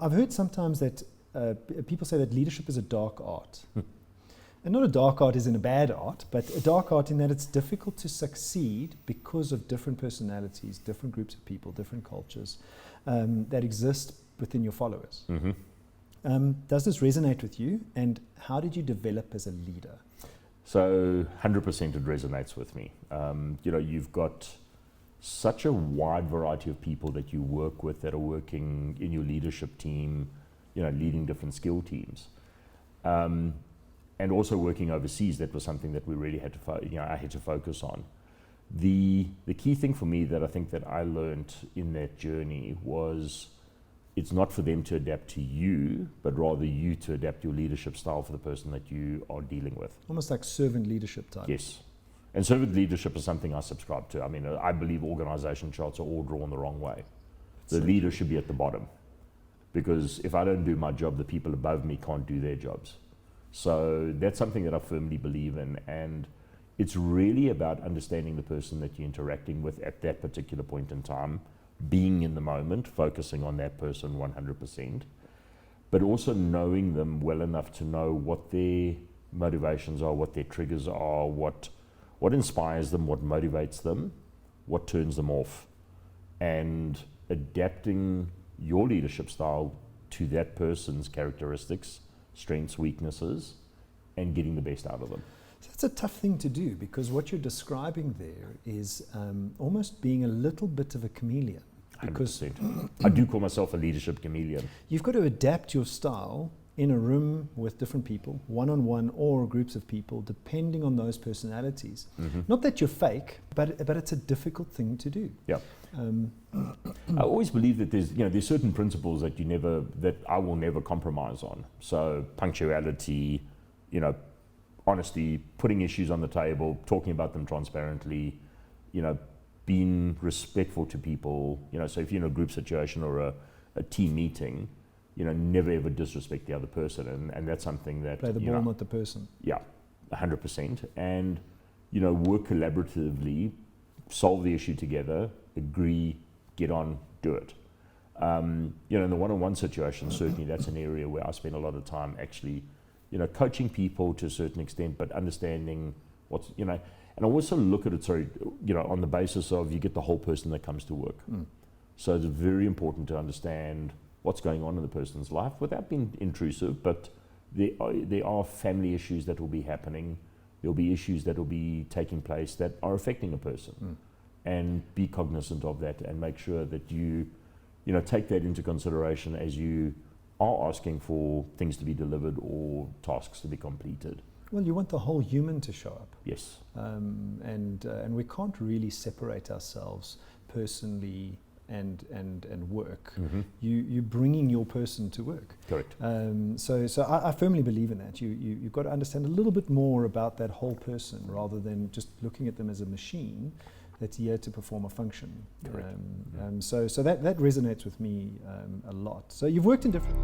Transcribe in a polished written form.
I've heard sometimes that people say that leadership is a dark art. And not a dark art as in a bad art, but a dark art in that it's difficult to succeed because of different personalities, different groups of people, different cultures that exist within your followers. Does this resonate with you, and how did you develop as a leader? So 100% it resonates with me. You've got such a wide variety of people that you work with that are working in your leadership team, leading different skill teams. And also working overseas, that was something that we really had to, I had to focus on. The key thing for me that I think that I learned in that journey was it's not for them to adapt to you, but rather you to adapt your leadership style for the person that you are dealing with. Almost like servant leadership type. Yes. And servant leadership is something I subscribe to. I mean, I believe organization charts are all drawn the wrong way. The leader should be at the bottom, because if I don't do my job, the people above me can't do their jobs. So that's something that I firmly believe in, and it's really about understanding the person that you're interacting with at that particular point in time, being in the moment, focusing on that person 100%, but also knowing them well enough to know what their motivations are, what their triggers are, what inspires them, what motivates them, what turns them off, and adapting your leadership style to that person's characteristics, strengths, weaknesses, and getting the best out of them. So that's a tough thing to do, because what you're describing there is almost being a little bit of a chameleon. Because 100%. I do call myself a leadership chameleon. You've got to adapt your style in a room with different people, one-on-one or groups of people, depending on those personalities. Not that you're fake, but it's a difficult thing to do. Yeah. I always believe that there's certain principles that I will never compromise on. So punctuality, honesty, putting issues on the table, talking about them transparently, being respectful to people. So if you're in a group situation or a team meeting, never ever disrespect the other person, and that's something that play the ball, not the person. Yeah, 100%. And work collaboratively, solve the issue together, agree, get on, do it. In the one-on-one situation, certainly that's an area where I spend a lot of time actually, coaching people to a certain extent, but understanding what's, and I also look at it, on the basis of you get the whole person that comes to work. So it's very important to understand what's going on in the person's life without being intrusive, but there are family issues that will be happening. There'll be issues that will be taking place that are affecting a person. And be cognizant of that and make sure that you take that into consideration as you are asking for things to be delivered or tasks to be completed. Well, you want the whole human to show up. Yes. And we can't really separate ourselves personally and work. You're bringing your person to work. Correct. So I firmly believe in that. You've got to understand a little bit more about that whole person rather than just looking at them as a machine that's here to perform a function. Correct. So that resonates with me a lot. So you've worked in different...